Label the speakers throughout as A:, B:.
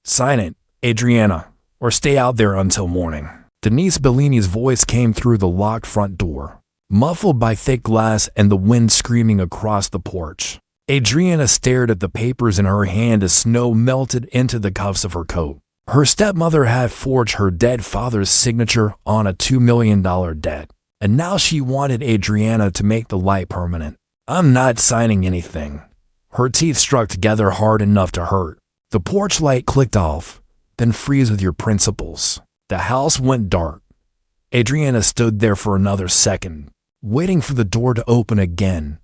A: Sign it, Adriana, or stay out there until morning. Denise Bellini's voice came through the locked front door, muffled by thick glass and the wind screaming across the porch. Adriana stared at the papers in her hand as snow melted into the cuffs of her coat. Her stepmother had forged her dead father's signature on a $2 million debt, and now she wanted Adriana to make the light permanent. I'm not signing anything. Her teeth struck together hard enough to hurt. The porch light clicked off. Then freeze with your principles. The house went dark. Adriana stood there for another second, waiting for the door to open again.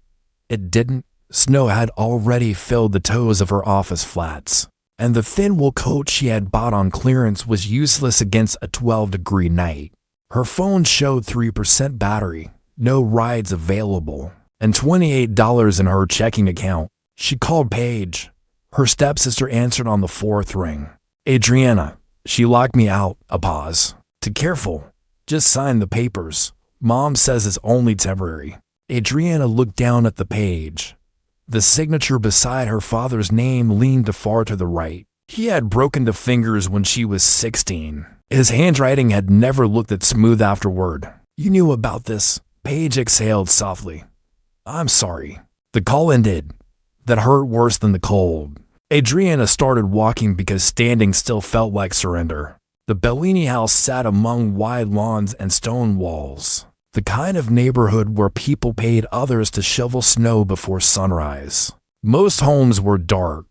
A: It didn't. Snow had already filled the toes of her office flats, and the thin wool coat she had bought on clearance was useless against a 12-degree night. Her phone showed 3% battery, no rides available, and $28 in her checking account. She called Paige. Her stepsister answered on the fourth ring. Adriana, she locked me out. A pause. Too careful. Just sign the papers. Mom says it's only temporary. Adriana looked down at the page. The signature beside her father's name leaned far to the right. He had broken the fingers when she was 16. His handwriting had never looked that smooth afterward. You knew about this? Paige exhaled softly. I'm sorry. The call ended. That hurt worse than the cold. Adriana started walking because standing still felt like surrender. The Bellini house sat among wide lawns and stone walls, the kind of neighborhood where people paid others to shovel snow before sunrise. Most homes were dark.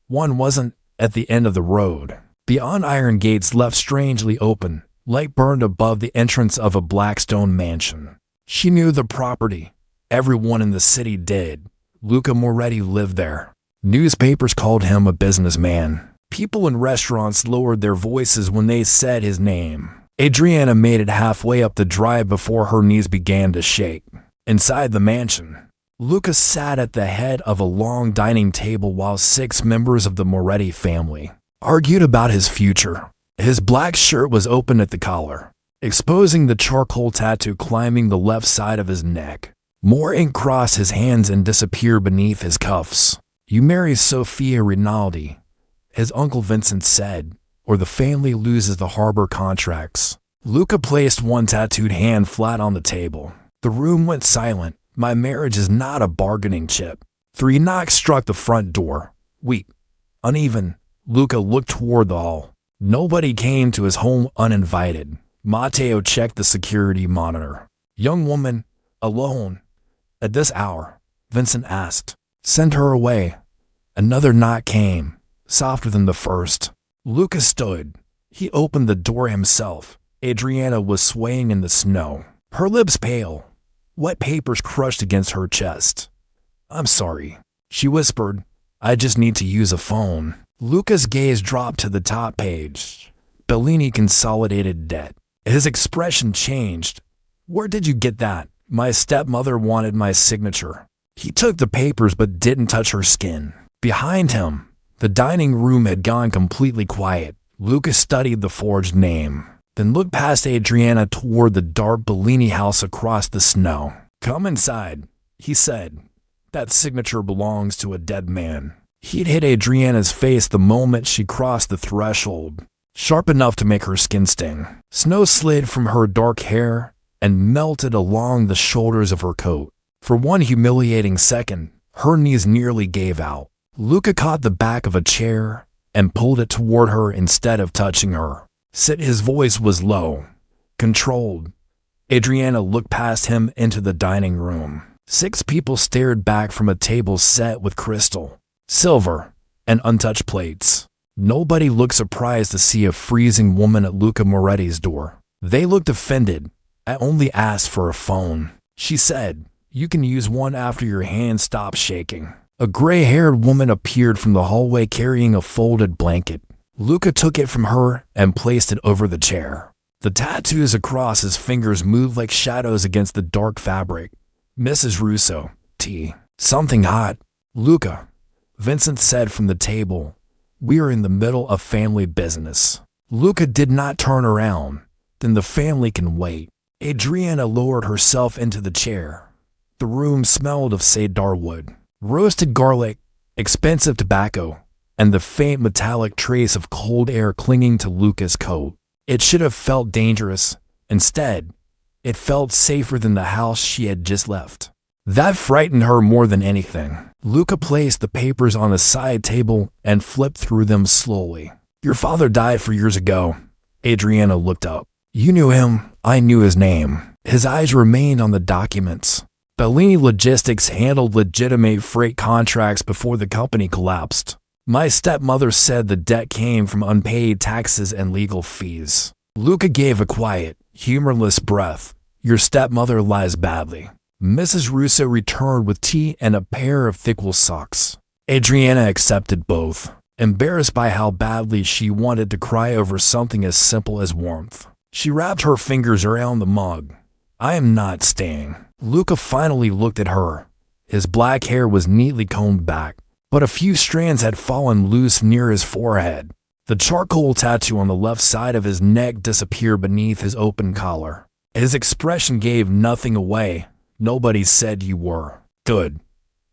A: One wasn't at the end of the road. Beyond iron gates left strangely open, light burned above the entrance of a black stone mansion. She knew the property. Everyone in the city did. Luca Moretti lived there. Newspapers called him a businessman. People in restaurants lowered their voices when they said his name. Adriana made it halfway up the drive before her knees began to shake. Inside the mansion, Luca sat at the head of a long dining table while 6 members of the Moretti family argued about his future. His black shirt was open at the collar, exposing the charcoal tattoo climbing the left side of his neck. More ink crossed his hands and disappeared beneath his cuffs. You marry Sofia Rinaldi, his uncle Vincent said, or the family loses the harbor contracts. Luca placed one tattooed hand flat on the table. The room went silent. My marriage is not a bargaining chip. 3 knocks struck the front door. Weak, uneven. Luca looked toward the hall. Nobody came to his home uninvited. Matteo checked the security monitor. Young woman, alone. At this hour, Vincent asked. Send her away. Another knock came, softer than the first. Luca stood. He opened the door himself. Adriana was swaying in the snow, her lips pale. Wet papers crushed against her chest. I'm sorry, she whispered. I just need to use a phone. Luca's gaze dropped to the top page. Bellini consolidated debt. His expression changed. Where did you get that? My stepmother wanted my signature. He took the papers but didn't touch her skin. Behind him, the dining room had gone completely quiet. Luca studied the forged name, then looked past Adriana toward the dark Bellini house across the snow. Come inside, he said. That signature belongs to a dead man. He'd hit Adriana's face the moment she crossed the threshold, sharp enough to make her skin sting. Snow slid from her dark hair and melted along the shoulders of her coat. For one humiliating second, her knees nearly gave out. Luca caught the back of a chair and pulled it toward her instead of touching her. Sit. His voice was low, controlled. Adriana looked past him into the dining room. 6 people stared back from a table set with crystal, silver, and untouched plates. Nobody looked surprised to see a freezing woman at Luca Moretti's door. They looked offended. I only asked for a phone, she said. You can use one after your hand stops shaking. A gray-haired woman appeared from the hallway carrying a folded blanket. Luca took it from her and placed it over the chair. The tattoos across his fingers moved like shadows against the dark fabric. Mrs. Russo, tea. Something hot. Luca, Vincent said from the table. We are in the middle of family business. Luca did not turn around. Then the family can wait. Adriana lowered herself into the chair. The room smelled of cedar wood, roasted garlic, expensive tobacco, and the faint metallic trace of cold air clinging to Luca's coat. It should have felt dangerous. Instead, it felt safer than the house she had just left. That frightened her more than anything. Luca placed the papers on a side table and flipped through them slowly. "Your father died 4 years ago." Adriana looked up. "You knew him. I knew his name." His eyes remained on the documents. Bellini Logistics handled legitimate freight contracts before the company collapsed. My stepmother said the debt came from unpaid taxes and legal fees. Luca gave a quiet, humorless breath. "Your stepmother lies badly." Mrs. Russo returned with tea and a pair of thick wool socks. Adriana accepted both, embarrassed by how badly she wanted to cry over something as simple as warmth. She wrapped her fingers around the mug. "I am not staying." Luca finally looked at her. His black hair was neatly combed back, but a few strands had fallen loose near his forehead. The charcoal tattoo on the left side of his neck disappeared beneath his open collar. His expression gave nothing away. "Nobody said you were." "Good.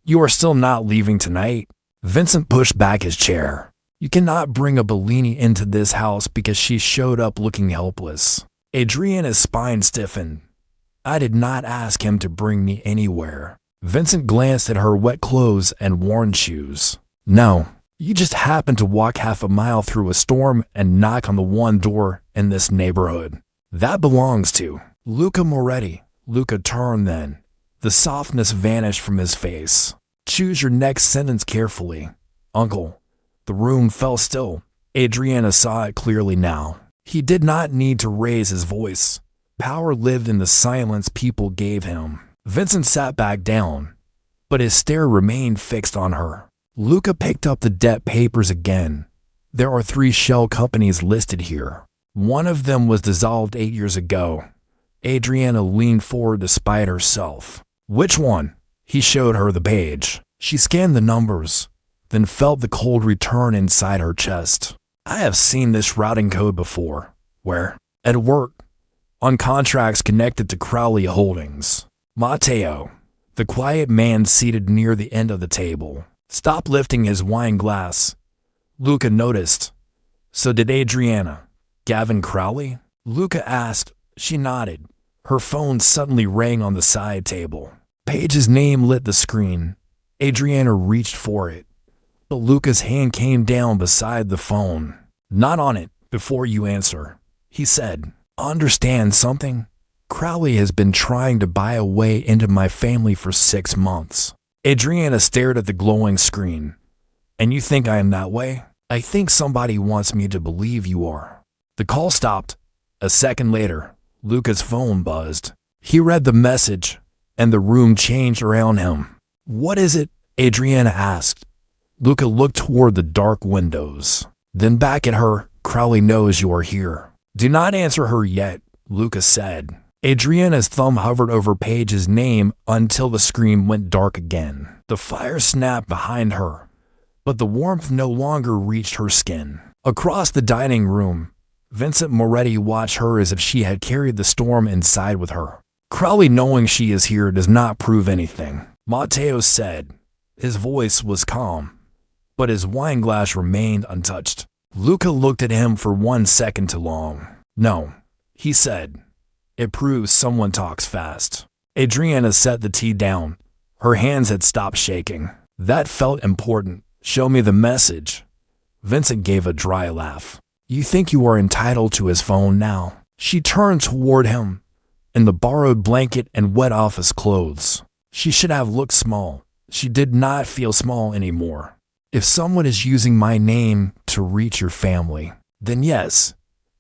A: You are still not leaving tonight?" Vincent pushed back his chair. "You cannot bring a Bellini into this house because she showed up looking helpless." Adriana's spine stiffened. "I did not ask him to bring me anywhere." Vincent glanced at her wet clothes and worn shoes. "No, you just happened to walk half a mile through a storm and knock on the one door in this neighborhood. That belongs to Luca Moretti." Luca turned then. The softness vanished from his face. "Choose your next sentence carefully, Uncle." The room fell still. Adriana saw it clearly now. He did not need to raise his voice. Power lived in the silence people gave him. Vincent sat back down, but his stare remained fixed on her. Luca picked up the debt papers again. "There are 3 shell companies listed here. One of them was dissolved 8 years ago." Adriana leaned forward despite herself. "Which one?" He showed her the page. She scanned the numbers, then felt the cold return inside her chest. "I have seen this routing code before." "Where?" "At work. On contracts connected to Crowley Holdings." Matteo, the quiet man seated near the end of the table, stopped lifting his wine glass. Luca noticed. "So did Adriana. Gavin Crowley?" Luca asked. She nodded. Her phone suddenly rang on the side table. Paige's name lit the screen. Adriana reached for it, but Luca's hand came down beside the phone. "Not on it before you answer," he said. "Understand something? Crowley has been trying to buy a way into my family for 6 months." Adriana stared at the glowing screen. "And you think I am that way?" "I think somebody wants me to believe you are." The call stopped. A second later, Luca's phone buzzed. He read the message, and the room changed around him. "What is it?" Adriana asked. Luca looked toward the dark windows, then back at her. "Crowley knows you are here." "Do not answer her yet," Luca said. Adriana's thumb hovered over Paige's name until the screen went dark again. The fire snapped behind her, but the warmth no longer reached her skin. Across the dining room, Vincent Moretti watched her as if she had carried the storm inside with her. "Crowley knowing she is here does not prove anything," Matteo said. His voice was calm, but his wine glass remained untouched. Luca looked at him for 1 second too long. "No," he said. "It proves someone talks fast." Adriana set the tea down. Her hands had stopped shaking. "That felt important. Show me the message." Vincent gave a dry laugh. "You think you are entitled to his phone now?" She turned toward him, in the borrowed blanket and wet office clothes. She should have looked small. She did not feel small anymore. "If someone is using my name to reach your family, then yes,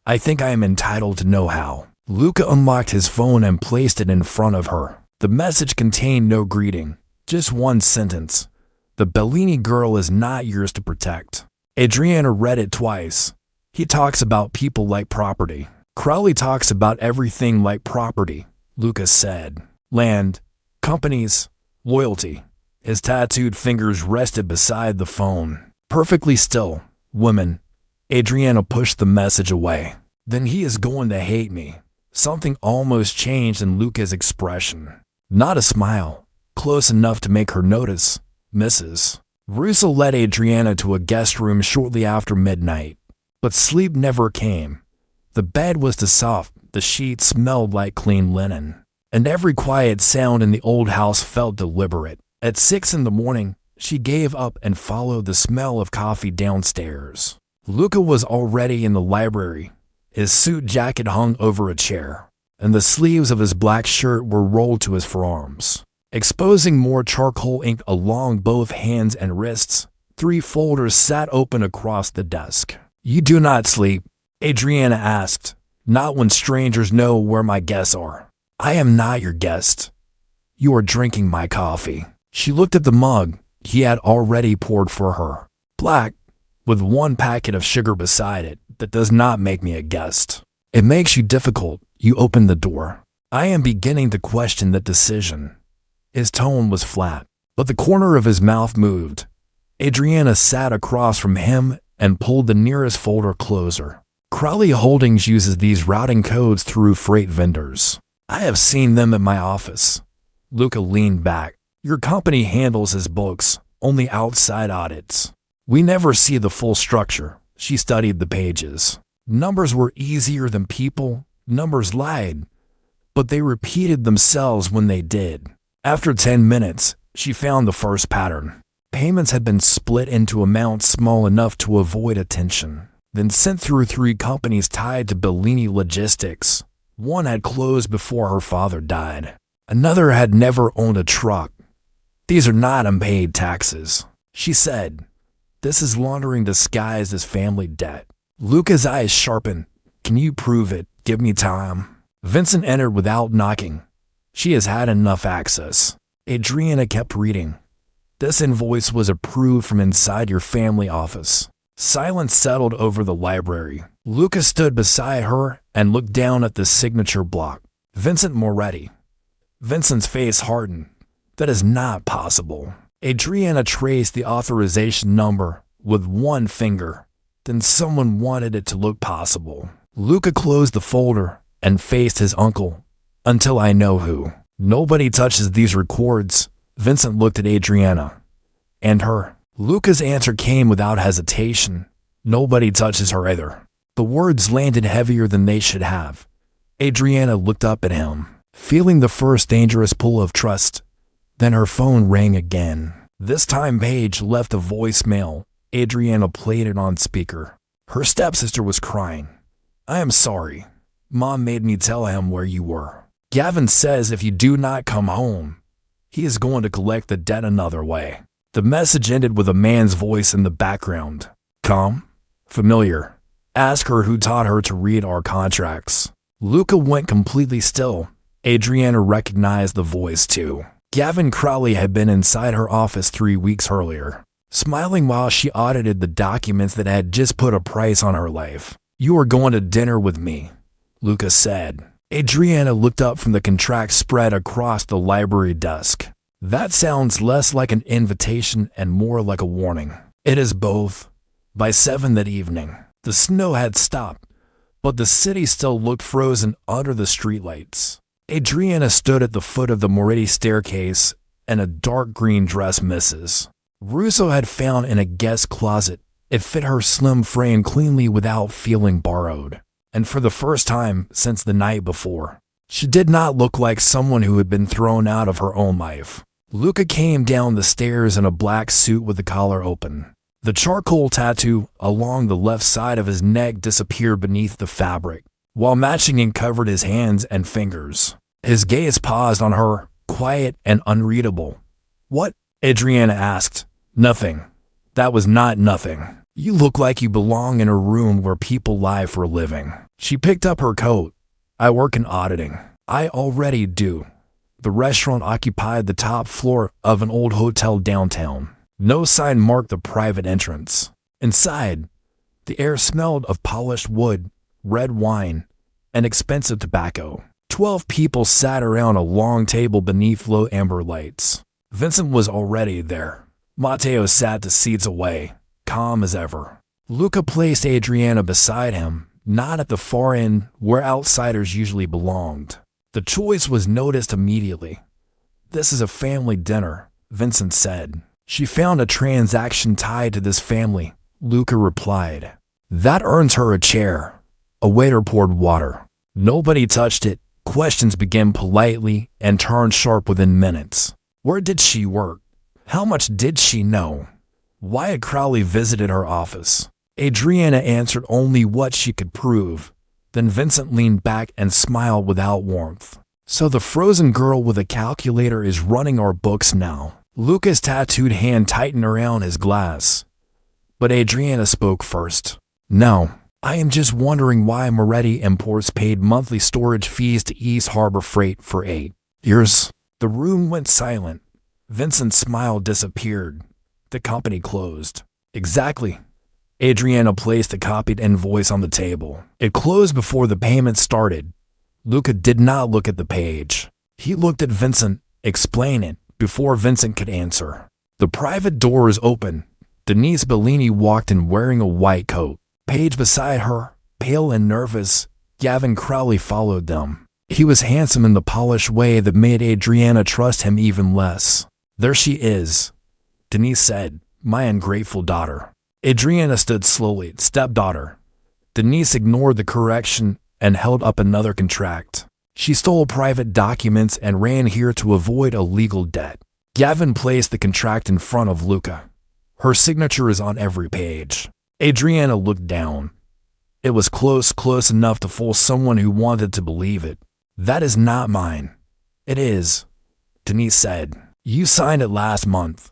A: I think I am entitled to know how." Luca unlocked his phone and placed it in front of her. The message contained no greeting, just one sentence. "The Bellini girl is not yours to protect." Adriana read it twice. "He talks about people like property." "Crowley talks about everything like property," Luca said. "Land, companies, loyalty." His tattooed fingers rested beside the phone. "Perfectly still. Women." Adriana pushed the message away. "Then he is going to hate me." Something almost changed in Luca's expression. Not a smile, close enough to make her notice. "Mrs. Russo led Adriana to a guest room shortly after midnight, but sleep never came. The bed was too soft, the sheets smelled like clean linen, and every quiet sound in the old house felt deliberate. At 6 in the morning, she gave up and followed the smell of coffee downstairs. Luca was already in the library. His suit jacket hung over a chair, and the sleeves of his black shirt were rolled to his forearms, exposing more charcoal ink along both hands and wrists. 3 folders sat open across the desk. "You do not sleep?" Adriana asked. "Not when strangers know where my guests are." "I am not your guest. You are drinking my coffee." She looked at the mug he had already poured for her. "Black, with 1 packet of sugar beside it. That does not make me a guest. It makes you difficult." You opened the door. "I am beginning to question that decision." His tone was flat, but the corner of his mouth moved. Adriana sat across from him and pulled the nearest folder closer. "Crowley Holdings uses these routing codes through freight vendors. I have seen them at my office." Luca leaned back. "Your company handles his books, only outside audits. We never see the full structure." She studied the pages. Numbers were easier than people. Numbers lied, but they repeated themselves when they did. After 10 minutes, she found the first pattern. Payments had been split into amounts small enough to avoid attention, then sent through 3 companies tied to Bellini Logistics. One had closed before her father died. Another had never owned a truck. "These are not unpaid taxes," she said. "This is laundering disguised as family debt." Luca's eyes sharpened. "Can you prove it? Give me time." Vincent entered without knocking. She has had enough access. Adriana kept reading. "This invoice was approved from inside your family office." Silence settled over the library. Luca stood beside her and looked down at the signature block. "Vincent Moretti." Vincent's face hardened. "That is not possible." Adriana traced the authorization number with 1 finger. Then someone wanted it to look possible. Luca closed the folder and faced his uncle. "Until I know who. Nobody touches these records." Vincent looked at Adriana. "And her?" Luca's answer came without hesitation. "Nobody touches her either." The words landed heavier than they should have. Adriana looked up at him, feeling the first dangerous pull of trust. Then her phone rang again. This time Paige left a voicemail. Adriana played it on speaker. Her stepsister was crying. "I am sorry. Mom made me tell him where you were. Gavin says if you do not come home, he is going to collect the debt another way." The message ended with a man's voice in the background. "Come? Familiar. Ask her who taught her to read our contracts." Luca went completely still. Adriana recognized the voice too. Gavin Crowley had been inside her office 3 weeks earlier, smiling while she audited the documents that had just put a price on her life. "You are going to dinner with me," Luca said. Adriana looked up from the contract spread across the library desk. "That sounds less like an invitation and more like a warning." "It is both." By 7 that evening, the snow had stopped, but the city still looked frozen under the streetlights. Adriana stood at the foot of the Moretti staircase in a dark green dress Mrs. Russo had found in a guest closet. It fit her slim frame cleanly without feeling borrowed. And for the first time since the night before, she did not look like someone who had been thrown out of her own life. Luca came down the stairs in a black suit with the collar open. The charcoal tattoo along the left side of his neck disappeared beneath the fabric, while matching ink covered his hands and fingers. His gaze paused on her, quiet and unreadable. "What?" Adriana asked. "Nothing." "That was not nothing. You look like you belong in a room where people lie for a living." She picked up her coat. "I work in auditing." "I already do." The restaurant occupied the top floor of an old hotel downtown. No sign marked the private entrance. Inside, the air smelled of polished wood, red wine, and expensive tobacco. 12 people sat around a long table beneath low amber lights. Vincent was already there. Matteo sat the seats away, calm as ever. Luca placed Adriana beside him, not at the far end where outsiders usually belonged. The choice was noticed immediately. "This is a family dinner," Vincent said. She found a transaction tied to this family, Luca replied. That earns her a chair. A waiter poured water. Nobody touched it. Questions began politely and turned sharp within minutes. Where did she work? How much did she know? Why had Crowley visited her office? Adriana answered only what she could prove. Then Vincent leaned back and smiled without warmth. So the frozen girl with a calculator is running our books now. Luca's tattooed hand tightened around his glass. But Adriana spoke first. No, I am just wondering why Moretti Imports paid monthly storage fees to East Harbor Freight for 8 years. The room went silent. Vincent's smile disappeared. The company closed. Exactly. Adriana placed a copied invoice on the table. It closed before the payment started. Luca did not look at the page. He looked at Vincent, explain it, before Vincent could answer. The private door is open. Denise Bellini walked in wearing a white coat. Paige beside her, pale and nervous. Gavin Crowley followed them. He was handsome in the polished way that made Adriana trust him even less. There she is, Denise said, my ungrateful daughter. Adriana stood slowly, stepdaughter. Denise ignored the correction and held up another contract. She stole private documents and ran here to avoid a legal debt. Gavin placed the contract in front of Luca. Her signature is on every page. Adriana looked down. It was close enough to fool someone who wanted to believe it. That is not mine. It is, Denise said. You signed it last month.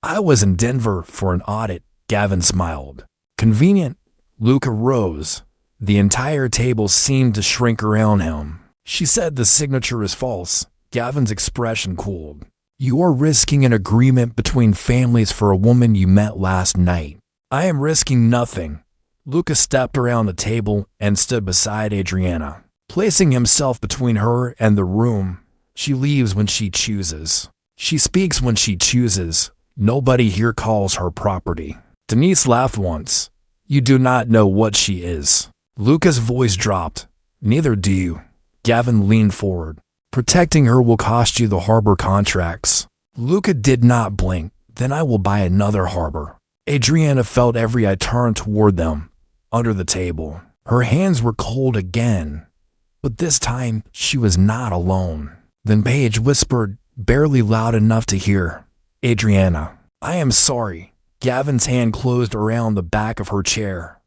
A: I was in Denver for an audit, Gavin smiled. Convenient. Luca rose. The entire table seemed to shrink around him. She said the signature is false. Gavin's expression cooled. You are risking an agreement between families for a woman you met last night. I am risking nothing. Luca stepped around the table and stood beside Adriana, placing himself between her and the room. She leaves when she chooses. She speaks when she chooses. Nobody here calls her property. Denise laughed once. You do not know what she is. Luca's voice dropped. Neither do you. Gavin leaned forward. Protecting her will cost you the harbor contracts. Luca did not blink. Then I will buy another harbor. Adriana felt every eye turn toward them, under the table. Her hands were cold again. But this time, she was not alone. Then Paige whispered, barely loud enough to hear, Adriana, I am sorry. Gavin's hand closed around the back of her chair.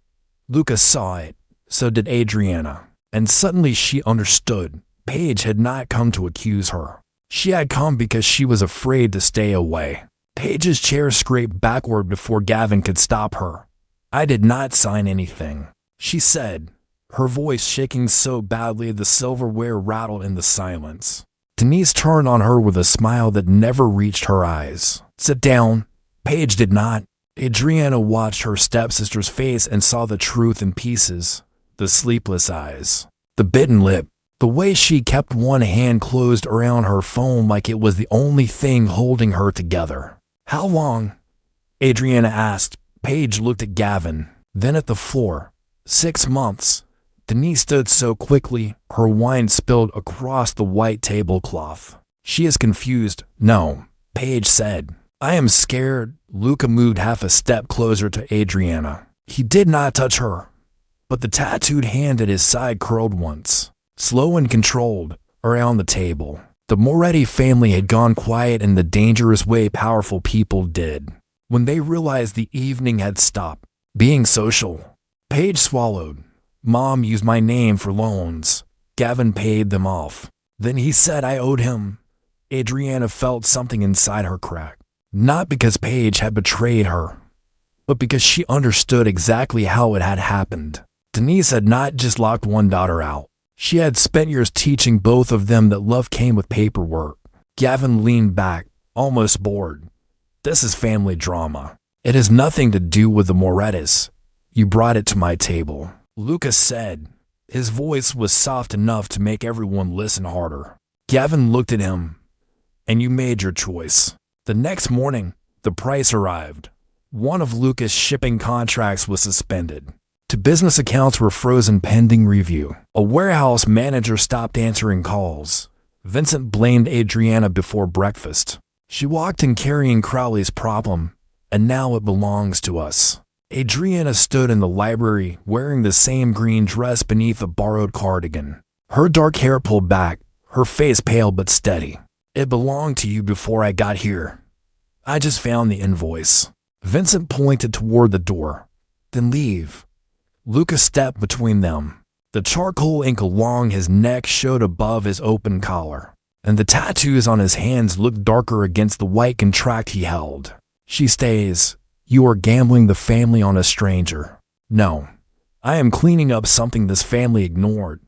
A: Luca saw it. So did Adriana. And suddenly she understood. Paige had not come to accuse her. She had come because she was afraid to stay away. Paige's chair scraped backward before Gavin could stop her. I did not sign anything, she said, her voice shaking so badly the silverware rattled in the silence. Denise turned on her with a smile that never reached her eyes. Sit down. Paige did not. Adriana watched her stepsister's face and saw the truth in pieces. The sleepless eyes. The bitten lip. The way she kept one hand closed around her phone like it was the only thing holding her together. How long? Adriana asked. Paige looked at Gavin, then at the floor. 6 months. Denise stood so quickly, her wine spilled across the white tablecloth. She is confused. No, Paige said. I am scared. Luca moved half a step closer to Adriana. He did not touch her, but the tattooed hand at his side curled once, slow and controlled, around the table. The Moretti family had gone quiet in the dangerous way powerful people did. When they realized the evening had stopped being social, Paige swallowed. Mom used my name for loans. Gavin paid them off. Then he said I owed him. Adriana felt something inside her crack. Not because Paige had betrayed her, but because she understood exactly how it had happened. Denise had not just locked one daughter out. She had spent years teaching both of them that love came with paperwork. Gavin leaned back, almost bored. This is family drama. It has nothing to do with the Morettis. You brought it to my table, Luca said. His voice was soft enough to make everyone listen harder. Gavin looked at him. And you made your choice. The next morning, the price arrived. One of Luca's shipping contracts was suspended. 2 business accounts were frozen pending review. A warehouse manager stopped answering calls. Vincent blamed Adriana before breakfast. She walked in carrying Crowley's problem, and now it belongs to us. Adriana stood in the library wearing the same green dress beneath a borrowed cardigan. Her dark hair pulled back, her face pale but steady. It belonged to you before I got here. I just found the invoice. Vincent pointed toward the door. Then leave. Luca stepped between them. The charcoal ink along his neck showed above his open collar, and the tattoos on his hands looked darker against the white contract he held. She stays. You are gambling the family on a stranger. No, I am cleaning up something this family ignored.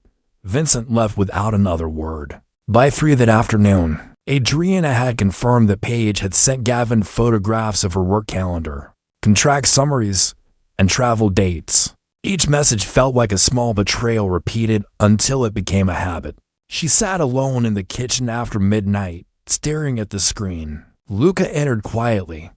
A: Vincent left without another word. By 3 that afternoon, Adriana had confirmed that Paige had sent Gavin photographs of her work calendar, contract summaries, and travel dates. Each message felt like a small betrayal repeated until it became a habit. She sat alone in the kitchen after midnight, staring at the screen. Luca entered quietly.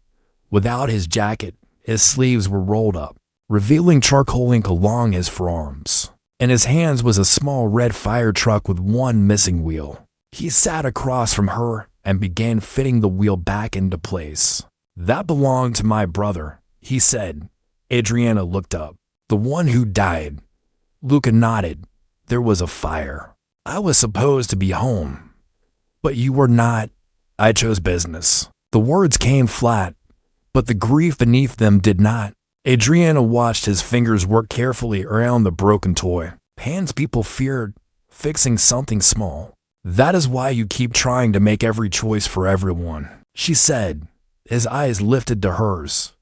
A: Without his jacket, his sleeves were rolled up, revealing charcoal ink along his forearms. In his hands was a small red fire truck with one missing wheel. He sat across from her and began fitting the wheel back into place. That belonged to my brother, he said. Adriana looked up. The one who died. Luca nodded. There was a fire. I was supposed to be home. But you were not. I chose business. The words came flat, but the grief beneath them did not. Adriana watched his fingers work carefully around the broken toy. Hands people feared, fixing something small. That is why you keep trying to make every choice for everyone, she said. His eyes lifted to hers.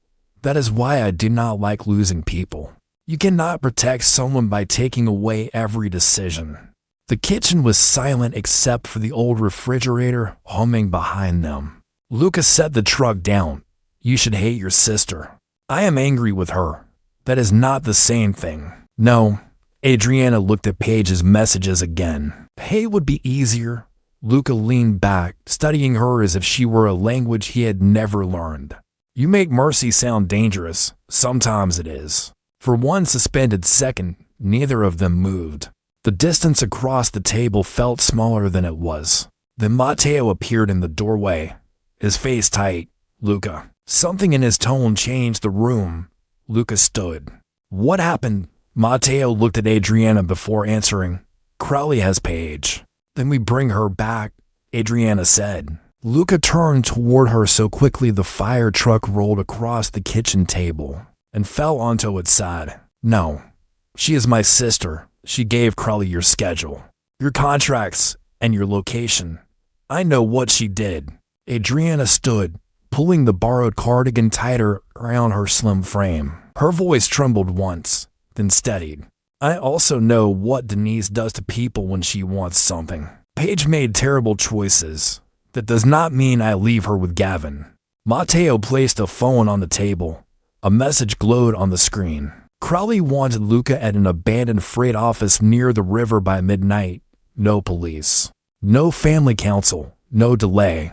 A: That is why I do not like losing people. You cannot protect someone by taking away every decision. The kitchen was silent except for the old refrigerator humming behind them. Luca set the truck down. You should hate your sister. I am angry with her. That is not the same thing. No. Adriana looked at Paige's messages again. Hate would be easier. Luca leaned back, studying her as if she were a language he had never learned. You make mercy sound dangerous. Sometimes it is. For one suspended second, neither of them moved. The distance across the table felt smaller than it was. Then Matteo appeared in the doorway, his face tight. Luca. Something in his tone changed the room. Luca stood. What happened? Matteo looked at Adriana before answering. Crowley has Paige. Then we bring her back, Adriana said. Luca turned toward her so quickly the fire truck rolled across the kitchen table and fell onto its side. No, she is my sister. She gave Crowley your schedule, your contracts, and your location. I know what she did. Adriana stood, pulling the borrowed cardigan tighter around her slim frame. Her voice trembled once, then steadied. I also know what Denise does to people when she wants something. Paige made terrible choices. That does not mean I leave her with Gavin. Matteo placed a phone on the table. A message glowed on the screen. Crowley wanted Luca at an abandoned freight office near the river by midnight. No police. No family council. No delay.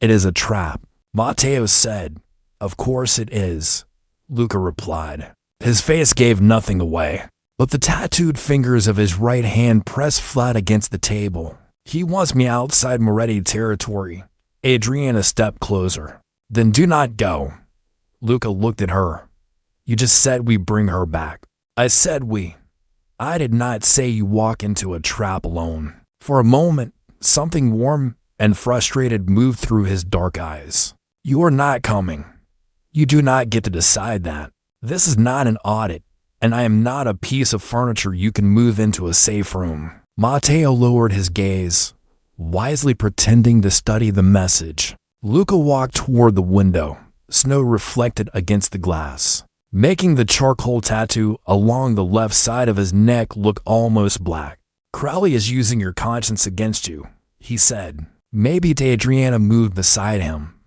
A: It is a trap. Matteo said. Of course it is. Luca replied. His face gave nothing away, but the tattooed fingers of his right hand pressed flat against the table. He wants me outside Moretti territory. Adriana stepped closer. Then do not go. Luca looked at her. You just said we bring her back. I said we. I did not say you walk into a trap alone. For a moment, something warm and frustrated moved through his dark eyes. You are not coming. You do not get to decide that. This is not an audit, and I am not a piece of furniture you can move into a safe room. Matteo lowered his gaze, wisely pretending to study the message. Luca walked toward the window, snow reflected against the glass, making the charcoal tattoo along the left side of his neck look almost black. Crowley is using your conscience against you, he said. Maybe Adriana moved beside him.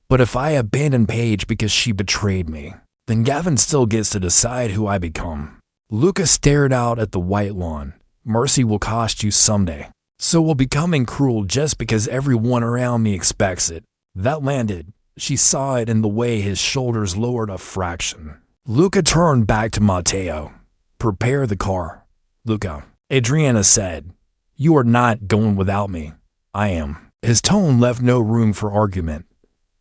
A: But if I abandon Paige because she betrayed me, then Gavin still gets to decide who I become. Luca stared out at the white lawn. Mercy will cost you someday. So will becoming cruel just because everyone around me expects it. That landed. She saw it in the way his shoulders lowered a fraction. Luca turned back to Matteo. Prepare the car. Luca. Adriana said. You are not going without me. I am. His tone left no room for argument.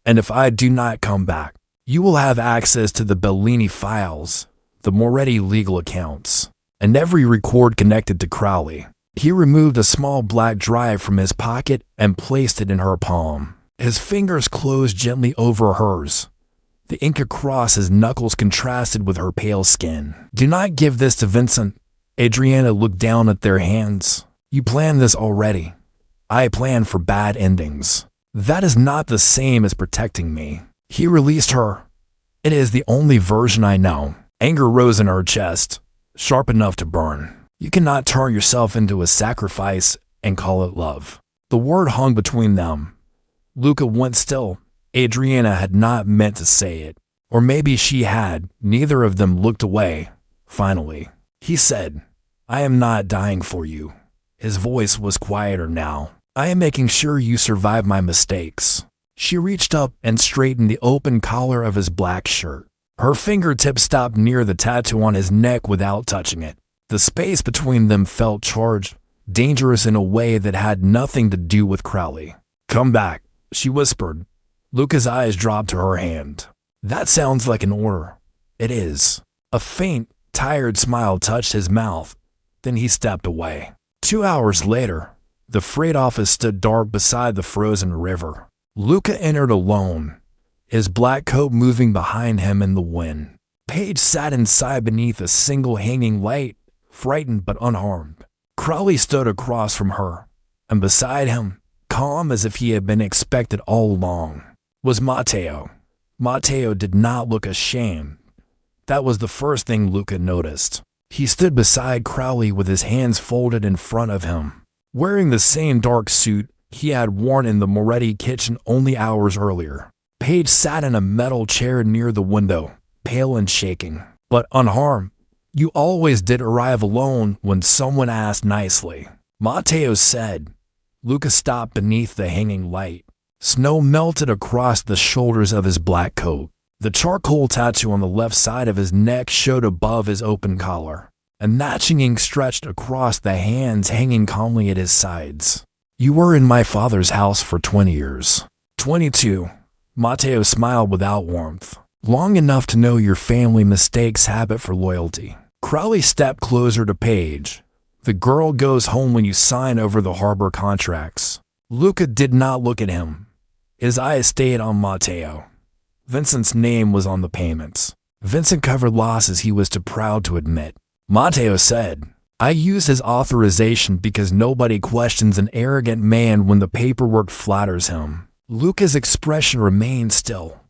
A: And if I do not come back, you will have access to the Bellini files, the Moretti legal accounts, and every record connected to Crowley. He removed a small black drive from his pocket and placed it in her palm. His fingers closed gently over hers. The ink across his knuckles contrasted with her pale skin. Do not give this to Vincent. Adriana looked down at their hands. You planned this already. I plan for bad endings. That is not the same as protecting me. He released her. It is the only version I know. Anger rose in her chest, sharp enough to burn. You cannot turn yourself into a sacrifice and call it love. The word hung between them. Luca went still. Adriana had not meant to say it. Or maybe she had. Neither of them looked away. Finally, he said, I am not dying for you. His voice was quieter now. I am making sure you survive my mistakes. She reached up and straightened the open collar of his black shirt. Her fingertips stopped near the tattoo on his neck without touching it. The space between them felt charged, dangerous in a way that had nothing to do with Crowley. Come back, she whispered. Luca's eyes dropped to her hand. That sounds like an order. It is. A faint, tired smile touched his mouth. Then he stepped away. 2 hours later, the freight office stood dark beside the frozen river. Luca entered alone, his black coat moving behind him in the wind. Paige sat inside beneath a single hanging light, frightened but unharmed. Crowley stood across from her, and beside him, calm as if he had been expected all along, was Matteo. Matteo did not look ashamed. That was the first thing Luca noticed. He stood beside Crowley with his hands folded in front of him, wearing the same dark suit he had worn in the Moretti kitchen only hours earlier. Paige sat in a metal chair near the window, pale and shaking, but unharmed. You always did arrive alone when someone asked nicely, Matteo said. Luca stopped beneath the hanging light. Snow melted across the shoulders of his black coat. The charcoal tattoo on the left side of his neck showed above his open collar, and matching ink stretched across the hands hanging calmly at his sides. You were in my father's house for 20 years. 22. Matteo smiled without warmth. Long enough to know your family mistakes habit for loyalty. Crowley stepped closer to Paige. The girl goes home when you sign over the harbor contracts. Luca did not look at him. His eyes stayed on Matteo. Vincent's name was on the payments. Vincent covered losses he was too proud to admit. Matteo said, I used his authorization because nobody questions an arrogant man when the paperwork flatters him. Luca's expression remained still,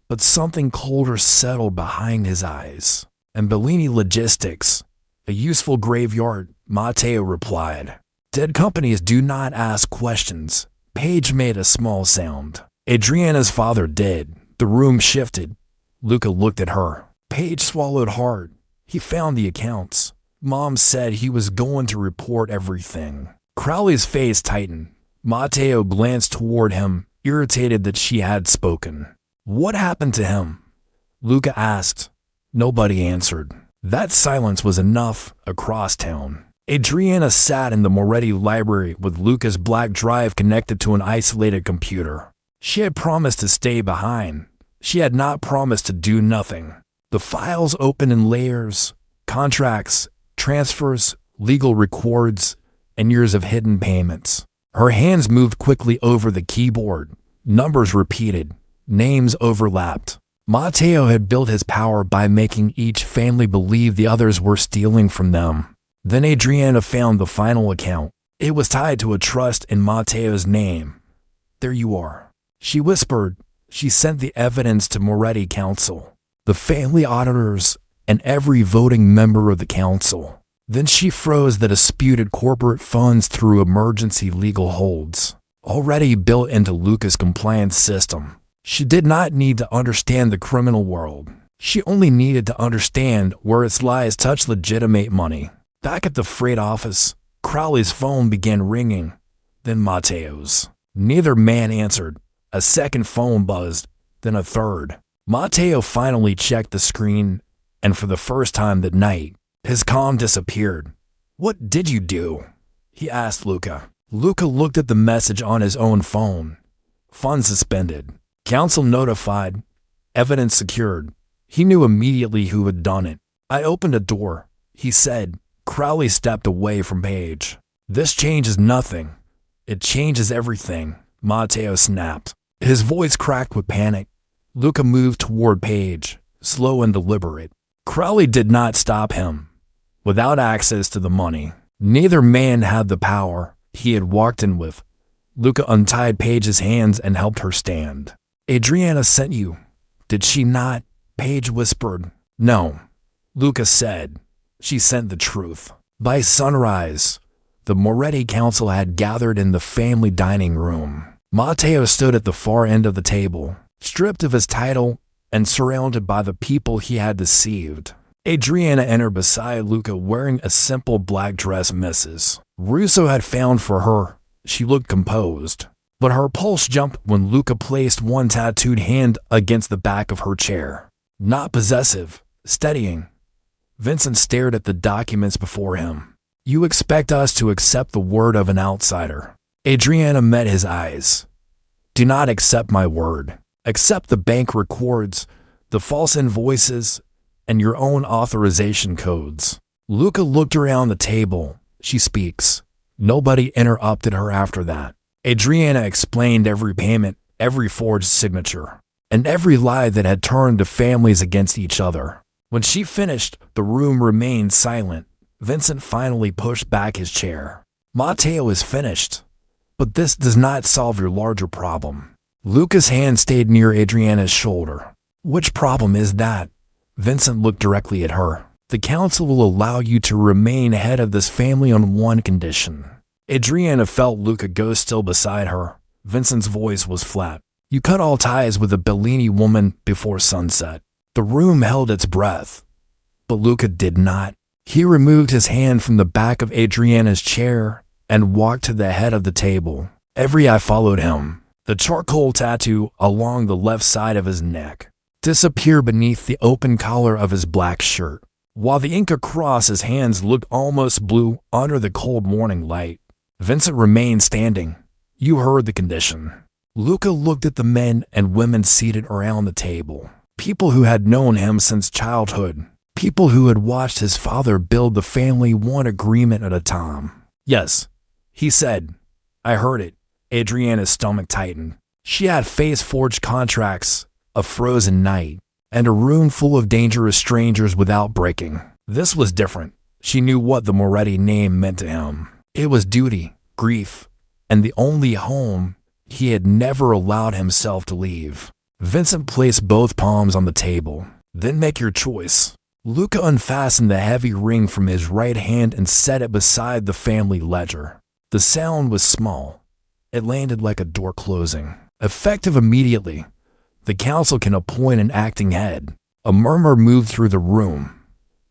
A: but something colder settled behind his eyes. And Bellini Logistics, a useful graveyard, Matteo replied. Dead companies do not ask questions. Paige made a small sound. Adriana's father did. The room shifted. Luca looked at her. Paige swallowed hard. He found the accounts. Mom said he was going to report everything. Crowley's face tightened. Matteo glanced toward him, irritated that she had spoken. What happened to him? Luca asked. Nobody answered. That silence was enough across town. Adriana sat in the Moretti library with Luca's black drive connected to an isolated computer. She had promised to stay behind. She had not promised to do nothing. The files open in layers, contracts, transfers, legal records, and years of hidden payments. Her hands moved quickly over the keyboard. Numbers repeated. Names overlapped. Matteo had built his power by making each family believe the others were stealing from them. Then Adriana found the final account. It was tied to a trust in Matteo's name. There you are. She whispered. She sent the evidence to Moretti Council, the family auditors, and every voting member of the council. Then she froze the disputed corporate funds through emergency legal holds, already built into Luca's compliance system. She did not need to understand the criminal world. She only needed to understand where its lies touched legitimate money. Back at the freight office, Crowley's phone began ringing, then Matteo's. Neither man answered. A second phone buzzed, then a third. Matteo finally checked the screen, and for the first time that night, his calm disappeared. What did you do? He asked Luca. Luca looked at the message on his own phone. Funds suspended. Counsel notified. Evidence secured. He knew immediately who had done it. I opened a door, he said. Crowley stepped away from Paige. This changes nothing. It changes everything, Matteo snapped. His voice cracked with panic. Luca moved toward Paige, slow and deliberate. Crowley did not stop him. Without access to the money, neither man had the power he had walked in with. Luca untied Paige's hands and helped her stand. Adriana sent you, did she not? Paige whispered. No, Luca said. She sent the truth. By sunrise, the Moretti council had gathered in the family dining room. Matteo stood at the far end of the table, stripped of his title and surrounded by the people he had deceived. Adriana entered beside Luca wearing a simple black dress Mrs. Russo had found for her. She looked composed, but her pulse jumped when Luca placed one tattooed hand against the back of her chair. Not possessive, steadying. Vincent stared at the documents before him. You expect us to accept the word of an outsider. Adriana met his eyes. Do not accept my word. Accept the bank records, the false invoices, and your own authorization codes. Luca looked around the table. She speaks. Nobody interrupted her after that. Adriana explained every payment, every forged signature, and every lie that had turned the families against each other. When she finished, the room remained silent. Vincent finally pushed back his chair. Matteo is finished. But this does not solve your larger problem. Luca's hand stayed near Adriana's shoulder. Which problem is that? Vincent looked directly at her. The council will allow you to remain head of this family on one condition. Adriana felt Luca go still beside her. Vincent's voice was flat. You cut all ties with the Bellini woman before sunset. The room held its breath. But Luca did not. He removed his hand from the back of Adriana's chair and walked to the head of the table. Every eye followed him. The charcoal tattoo along the left side of his neck disappeared beneath the open collar of his black shirt, while the ink across his hands looked almost blue under the cold morning light. Vincent remained standing. You heard the condition. Luca looked at the men and women seated around the table. People who had known him since childhood. People who had watched his father build the family one agreement at a time. Yes, he said. I heard it. Adriana's stomach tightened. She had faced forged contracts, a frozen night, and a room full of dangerous strangers without breaking. This was different. She knew what the Moretti name meant to him. It was duty, grief, and the only home he had never allowed himself to leave. Vincent placed both palms on the table. Then make your choice. Luca unfastened the heavy ring from his right hand and set it beside the family ledger. The sound was small. It landed like a door closing. Effective immediately, the council can appoint an acting head. A murmur moved through the room.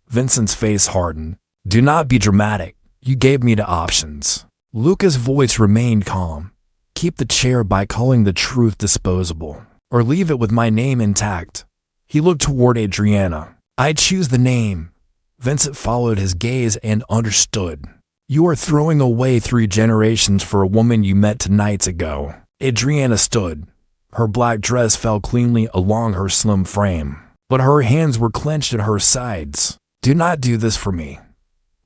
A: Vincent's face hardened. Do not be dramatic. You gave me the options. Luca's voice remained calm. Keep the chair by calling the truth disposable, or leave it with my name intact. He looked toward Adriana. I choose the name. Vincent followed his gaze and understood. You are throwing away 3 generations for a woman you met 2 nights ago. Adriana stood. Her black dress fell cleanly along her slim frame, but her hands were clenched at her sides. Do not do this for me.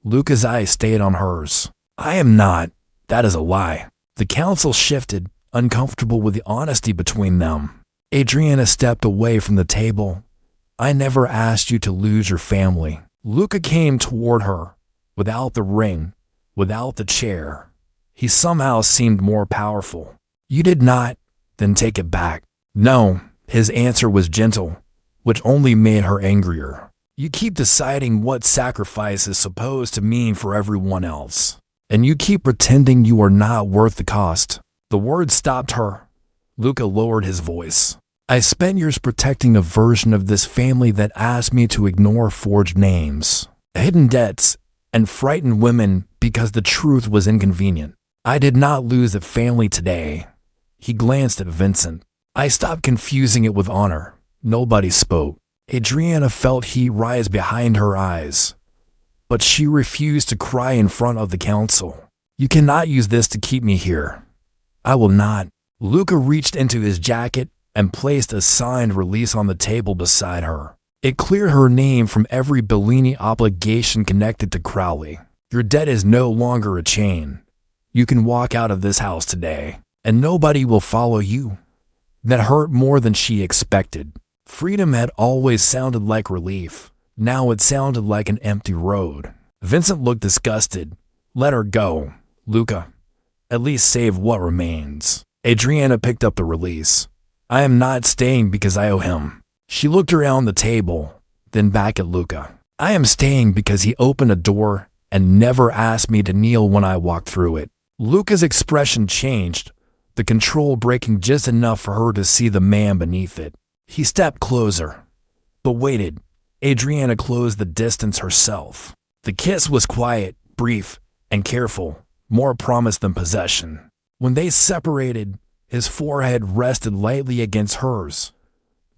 A: Luca's eyes stayed on hers. I am not. That is a lie. The council shifted, uncomfortable with the honesty between them. Adriana stepped away from the table. I never asked you to lose your family. Luca came toward her, without the ring, without the chair. He somehow seemed more powerful. You did not, then take it back. No, his answer was gentle, which only made her angrier. You keep deciding what sacrifice is supposed to mean for everyone else, and you keep pretending you are not worth the cost. The words stopped her. Luca lowered his voice. I spent years protecting a version of this family that asked me to ignore forged names, hidden debts, and frightened women because the truth was inconvenient. I did not lose a family today. He glanced at Vincent. I stopped confusing it with honor. Nobody spoke. Adriana felt heat rise behind her eyes, but she refused to cry in front of the council. You cannot use this to keep me here. I will not. Luca reached into his jacket and placed a signed release on the table beside her. It cleared her name from every Bellini obligation connected to Crowley. Your debt is no longer a chain. You can walk out of this house today, and nobody will follow you. That hurt more than she expected. Freedom had always sounded like relief. Now it sounded like an empty road. Vincent looked disgusted. Let her go, Luca. At least save what remains. Adriana picked up the release. I am not staying because I owe him. She looked around the table, then back at Luca. I am staying because he opened a door and never asked me to kneel when I walked through it. Luca's expression changed, the control breaking just enough for her to see the man beneath it. He stepped closer, but waited. Adriana closed the distance herself. The kiss was quiet, brief, and careful, more promise than possession. When they separated, his forehead rested lightly against hers.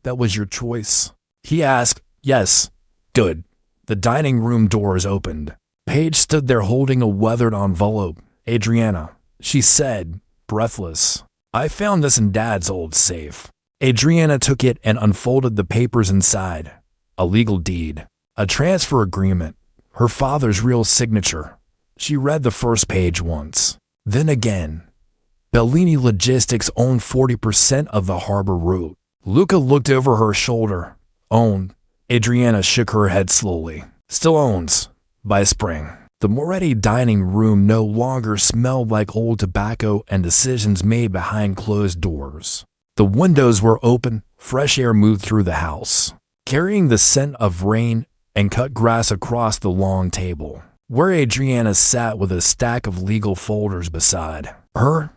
A: That was your choice? He asked. Yes. Good. The dining room doors opened. Paige stood there holding a weathered envelope. Adriana, she said, breathless. I found this in Dad's old safe. Adriana took it and unfolded the papers inside. A legal deed. A transfer agreement. Her father's real signature. She read the first page once. Then again. Bellini Logistics owned 40% of the harbor route. Luca looked over her shoulder. Owned. Adriana shook her head slowly. Still owns. By spring. The Moretti dining room no longer smelled like old tobacco and decisions made behind closed doors. The windows were open, fresh air moved through the house, carrying the scent of rain and cut grass across the long table, where Adriana sat with a stack of legal folders beside her.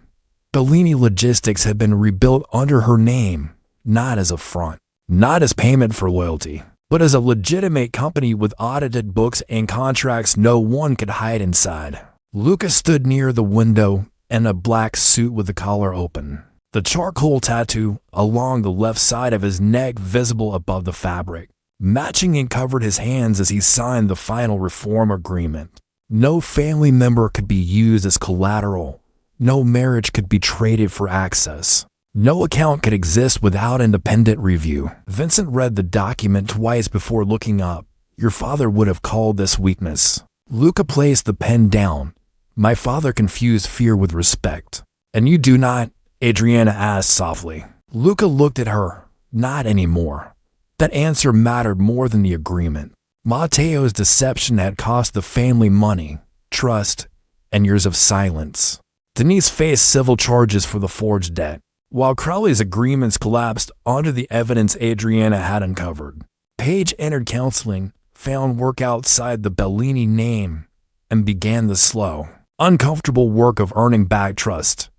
A: Bellini Logistics had been rebuilt under her name, not as a front, not as payment for loyalty, but as a legitimate company with audited books and contracts no one could hide inside. Luca stood near the window in a black suit with the collar open, the charcoal tattoo along the left side of his neck visible above the fabric. Matching and covered his hands as he signed the final reform agreement. No family member could be used as collateral. No marriage could be traded for access. No account could exist without independent review. Vincent read the document twice before looking up. Your father would have called this weakness. Luca placed the pen down. My father confused fear with respect. And you do not? Adriana asked softly. Luca looked at her. Not anymore. That answer mattered more than the agreement. Matteo's deception had cost the family money, trust, and years of silence. Denise faced civil charges for the forged debt, while Crowley's agreements collapsed under the evidence Adriana had uncovered. Paige entered counseling, found work outside the Bellini name, and began the slow, uncomfortable work of earning back trust.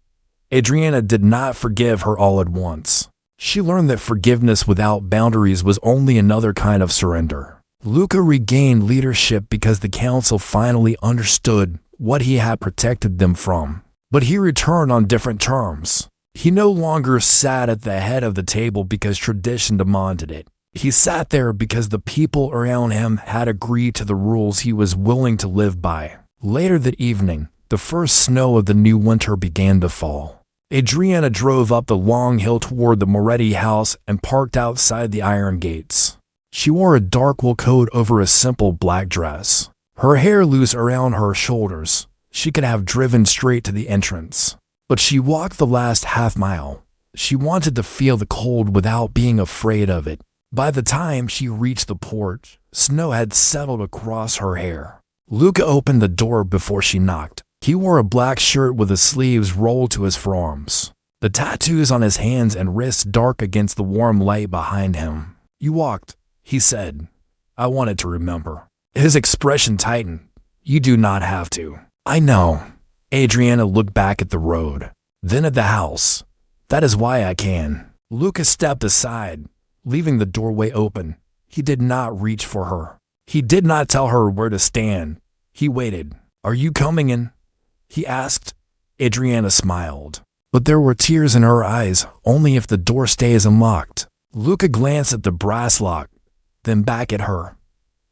A: Adriana did not forgive her all at once. She learned that forgiveness without boundaries was only another kind of surrender. Luca regained leadership because the council finally understood what he had protected them from. But he returned on different terms. He no longer sat at the head of the table because tradition demanded it. He sat there because the people around him had agreed to the rules he was willing to live by. Later that evening, the first snow of the new winter began to fall. Adriana drove up the long hill toward the Moretti house and parked outside the iron gates. She wore a dark wool coat over a simple black dress. Her hair loose around her shoulders. She could have driven straight to the entrance. But she walked the last half mile. She wanted to feel the cold without being afraid of it. By the time she reached the porch, snow had settled across her hair. Luca opened the door before she knocked. He wore a black shirt with the sleeves rolled to his forearms. The tattoos on his hands and wrists dark against the warm light behind him. You walked, he said. I wanted to remember. His expression tightened. You do not have to. I know. Adriana looked back at the road, then at the house. That is why I can. Luca stepped aside, leaving the doorway open. He did not reach for her. He did not tell her where to stand. He waited. Are you coming in? He asked. Adriana smiled. But there were tears in her eyes, only if the door stays unlocked. Luca glanced at the brass lock, then back at her.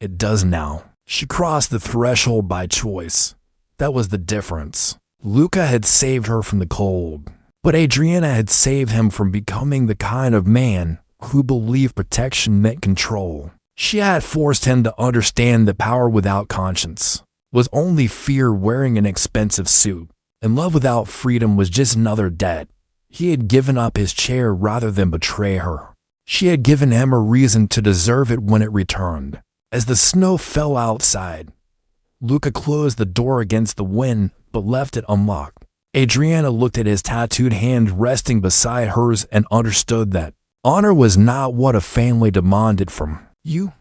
A: It does now. She crossed the threshold by choice. That was the difference. Luca had saved her from the cold, but Adriana had saved him from becoming the kind of man who believed protection meant control. She had forced him to understand that power without conscience was only fear wearing an expensive suit, and love without freedom was just another debt. He had given up his chair rather than betray her. She had given him a reason to deserve it when it returned. As the snow fell outside, Luca closed the door against the wind but left it unlocked. Adriana looked at his tattooed hand resting beside hers and understood that honor was not what a family demanded from you.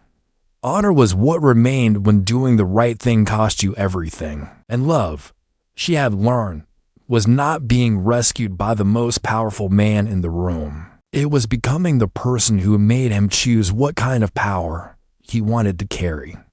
A: Honor was what remained when doing the right thing cost you everything. And love, she had learned, was not being rescued by the most powerful man in the room. It was becoming the person who made him choose what kind of power he wanted to carry.